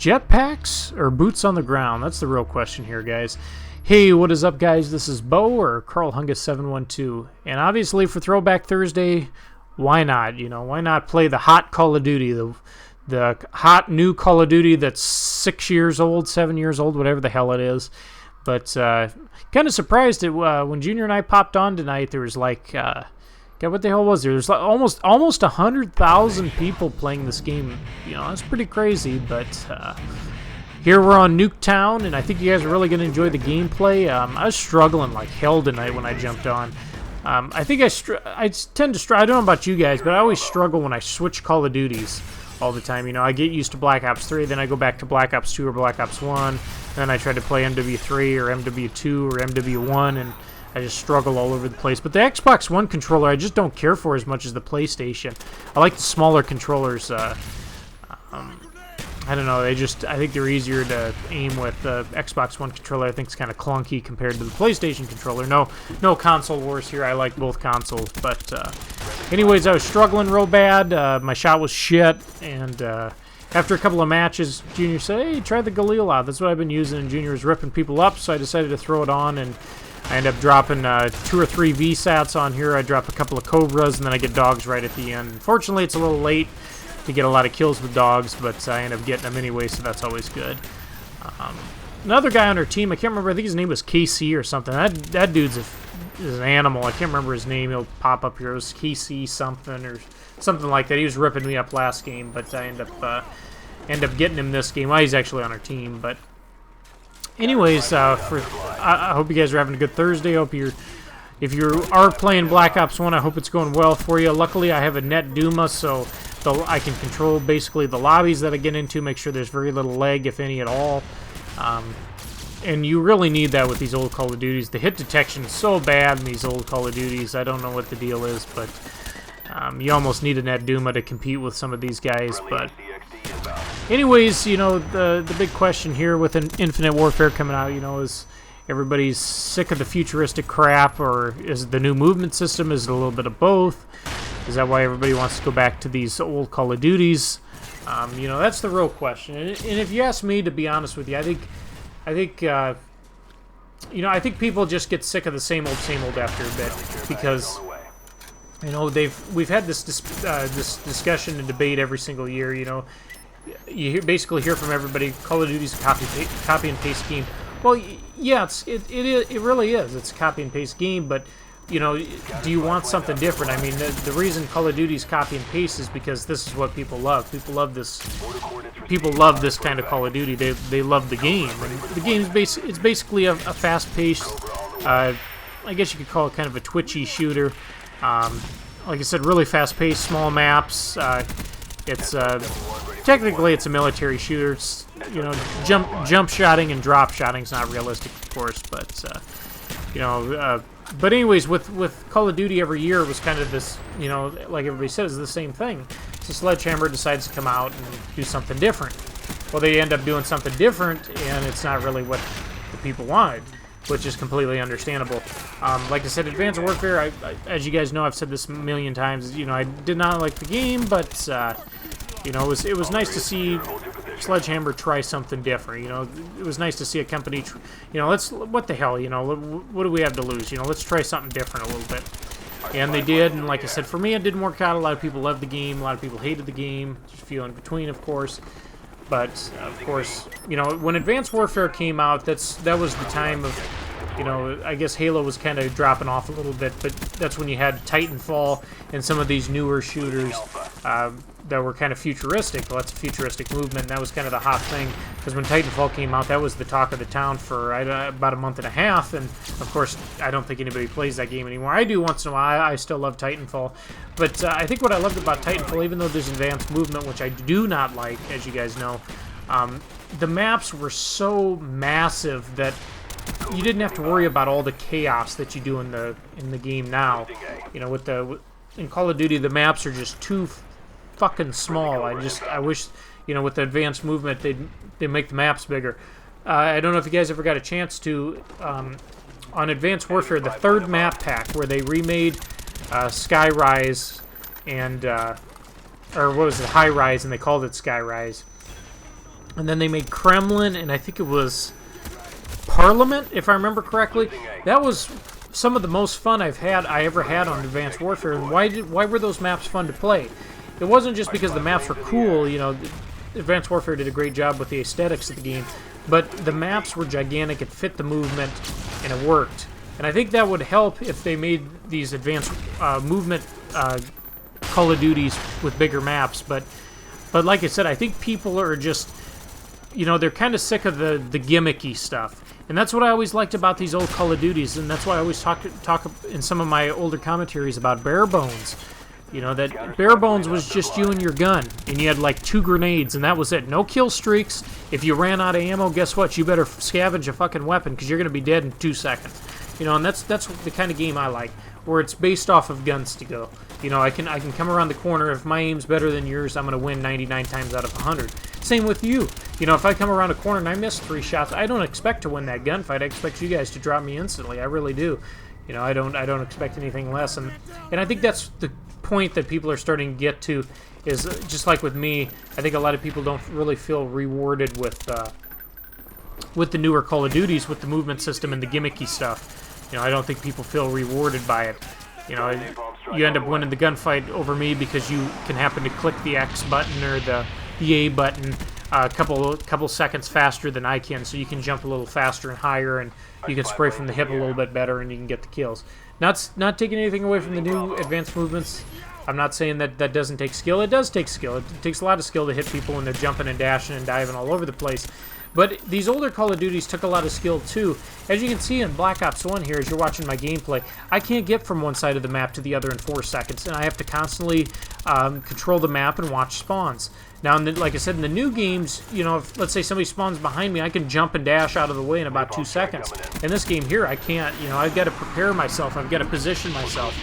Jetpacks or boots on the ground? That's the real question here, guys. Hey, what is up, guys? This is Bo or Carl Hungus 712, and obviously for Throwback Thursday, why not? You know, why not play the hot Call of Duty, the hot new Call of Duty that's 6 years old, 7 years old, whatever the hell it is. But kind of surprised that when Junior and I popped on tonight, there was like, God, what the hell was there? There's like almost 100,000 people playing this game. You know, that's pretty crazy. But here we're on Nuketown, and I think you guys are really going to enjoy the gameplay. I was struggling like hell tonight when I jumped on. I think I tend to struggle. I don't know about you guys, but I always struggle when I switch Call of Duties all the time. You know, I get used to Black Ops 3, then I go back to Black Ops 2 or Black Ops 1, then I try to play MW3 or MW2 or MW1, and I just struggle all over the place. But the Xbox One controller I just don't care for as much as the PlayStation. I like the smaller controllers. I don't know, I think they're easier to aim with. The Xbox One controller I think is kind of clunky compared to the PlayStation controller. No console wars here, I like both consoles. But anyways, I was struggling real bad. My shot was shit, and after a couple of matches, Junior said, hey, try the Galil out. That's what I've been using, and Junior was ripping people up, so I decided to throw it on, and I end up dropping 2 or 3 VSATs on here. I drop a couple of Cobras, and then I get dogs right at the end. Unfortunately, it's a little late to get a lot of kills with dogs, but I end up getting them anyway, so that's always good. Another guy on our team, I can't remember, I think his name was KC or something. That dude's is an animal. I can't remember his name. He'll pop up here. It was KC something or something like that. He was ripping me up last game, but I end up getting him this game. Well, he's actually on our team, but anyways, I hope you guys are having a good Thursday. If you are playing Black Ops 1, I hope it's going well for you. Luckily, I have a net Duma, so I can control basically the lobbies that I get into, make sure there's very little lag, if any at all. And you really need that with these old Call of Duties. The hit detection is so bad in these old Call of Duties. I don't know what the deal is, but you almost need a net Duma to compete with some of these guys. But anyways, you know, the big question here with an Infinite Warfare coming out, you know, is everybody's sick of the futuristic crap, or is it the new movement system? Is it a little bit of both? Is that why everybody wants to go back to these old Call of Duties? You know, that's the real question. And if you ask me, to be honest with you, I think you know, I think people just get sick of the same old after a bit, because you know we've had this discussion and debate every single year. You know, you basically hear from everybody, Call of Duty's a copy and paste game. Well, yeah, it really is. It's a copy and paste game, but you know, do you want something different? I mean, the reason Call of Duty's copy and paste is because this is what people love. People love this. People love this kind of Call of Duty. They love the game. And the game is it's basically a fast-paced. I guess you could call it kind of a twitchy shooter. Like I said, really fast-paced, small maps. It's technically it's a military shooter. It's, you know, jump shotting and drop shotting is not realistic, of course, but you know. But anyways, with Call of Duty every year, it was kind of this, you know, like everybody says, the same thing. So Sledgehammer decides to come out and do something different. Well, they end up doing something different, and it's not really what the people wanted, which is completely understandable. Like I said, Advanced Warfare, as you guys know, I've said this a million times, you know, I did not like the game, but, you know, it was nice to see Sledgehammer try something different. You know, it was nice to see a company, you know, what the hell, you know, what do we have to lose? You know, let's try something different a little bit. And they did, and like I said, for me, it didn't work out. A lot of people loved the game, a lot of people hated the game, just a few in between, of course. But, of course, you know, when Advanced Warfare came out, that was the time of, you know, I guess Halo was kind of dropping off a little bit, but that's when you had Titanfall and some of these newer shooters that were kind of futuristic. Well, that's a futuristic movement, and that was kind of the hot thing, because when Titanfall came out, that was the talk of the town for about a month and a half, and of course, I don't think anybody plays that game anymore. I do once in a while. I still love Titanfall, but I think what I loved about Titanfall, even though there's advanced movement, which I do not like, as you guys know, the maps were so massive that you didn't have to worry about all the chaos that you do in the game now. You know, in Call of Duty, the maps are just too fucking small. I wish, you know, with the advanced movement, they make the maps bigger. I don't know if you guys ever got a chance to on Advanced Warfare, the 3rd map pack where they remade Skyrise and or what was it, High Rise, and they called it Skyrise. And then they made Kremlin, and I think it was Parliament, if I remember correctly. That was some of the most fun I ever had on Advanced Warfare. And why were those maps fun to play? It wasn't just because the maps were cool. You know, Advanced Warfare did a great job with the aesthetics of the game, but the maps were gigantic. It fit the movement, and it worked. And I think that would help if they made these advanced movement Call of Duties with bigger maps. But like I said, I think people are just, you know, they're kind of sick of the gimmicky stuff. And that's what I always liked about these old Call of Duties, and that's why I always talk in some of my older commentaries about bare bones. You know, that bare bones was just you and your gun, and you had like 2 grenades, and that was it. No kill streaks. If you ran out of ammo, guess what? You better scavenge a fucking weapon, because you're going to be dead in 2 seconds. You know, and that's the kind of game I like, where it's based off of guns to go. You know, I can come around the corner. If my aim's better than yours, I'm going to win 99 times out of 100. Same with you. You know, if I come around a corner and I miss 3 shots, I don't expect to win that gunfight. I expect you guys to drop me instantly. I really do. You know, I don't expect anything less. And I think that's the point that people are starting to get to, is just like with me. I think a lot of people don't really feel rewarded with the newer Call of Duties, with the movement system and the gimmicky stuff. You know, I don't think people feel rewarded by it. You know, you end up winning the gunfight over me because you can happen to click the X button or the A button a couple seconds faster than I can, so you can jump a little faster and higher, and you can spray from the hip a little bit better, and you can get the kills. Not taking anything away from the new advanced movements. I'm not saying that doesn't take skill. It does take skill. It takes a lot of skill to hit people when they're jumping and dashing and diving all over the place. But these older Call of Duties took a lot of skill too. As you can see in Black Ops 1 here, as you're watching my gameplay, I can't get from one side of the map to the other in 4 seconds, and I have to constantly control the map and watch spawns. Now, like I said, in the new games, you know, if, let's say somebody spawns behind me, I can jump and dash out of the way in about 2 seconds. In this game here, I can't. You know, I've got to prepare myself. I've got to position myself.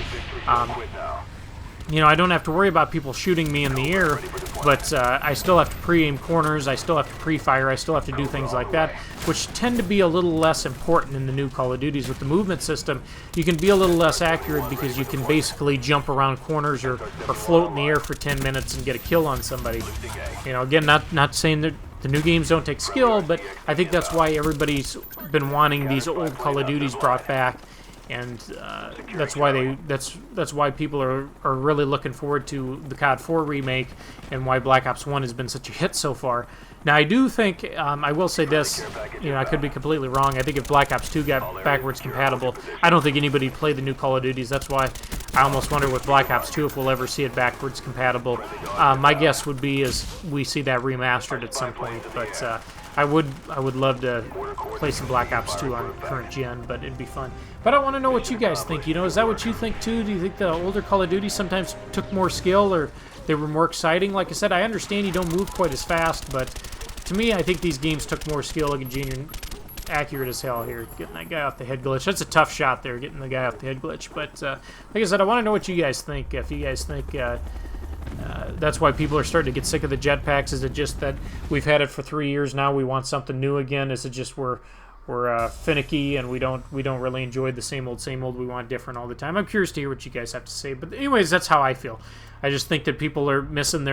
You know, I don't have to worry about people shooting me in the air, but I still have to pre-aim corners, I still have to pre-fire, I still have to do things like that, which tend to be a little less important in the new Call of Duties. With the movement system, you can be a little less accurate because you can basically jump around corners or float in the air for 10 minutes and get a kill on somebody. You know, again, not saying that the new games don't take skill, but I think that's why everybody's been wanting these old Call of Duties brought back. And that's why people are really looking forward to the COD 4 remake, and why Black Ops 1 has been such a hit so far. Now, I do think, I will say this, you know, I could be completely wrong. I think if Black Ops 2 got backwards compatible, I don't think anybody would play the new Call of Duties. That's why I almost wonder with Black Ops 2 if we'll ever see it backwards compatible. My guess would be is we see that remastered at some point, but I would love to play some Black Ops 2 on current gen, but it'd be fun. But I want to know what you guys think. You know, is that what you think too? Do you think the older Call of Duty sometimes took more skill, or they were more exciting? Like I said, I understand you don't move quite as fast, but to me, I think these games took more skill. Look at Junior, accurate as hell here, getting that guy off the head glitch. That's a tough shot there, getting the guy off the head glitch. But like I said, I want to know what you guys think. If you guys think that's why people are starting to get sick of the jetpacks. Is it just that we've had it for 3 years now? We want something new again? Is it just we're finicky and we don't really enjoy the same old? We want different all the time. I'm curious to hear what you guys have to say. But anyways, that's how I feel. I just think that people are missing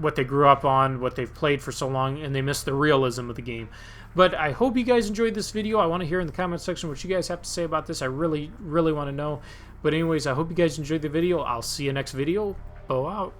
what they grew up on, what they've played for so long, and they miss the realism of the game. But I hope you guys enjoyed this video. I want to hear in the comment section what you guys have to say about this. I really want to know. But anyways, I hope you guys enjoyed the video. I'll see you next video. Bow out.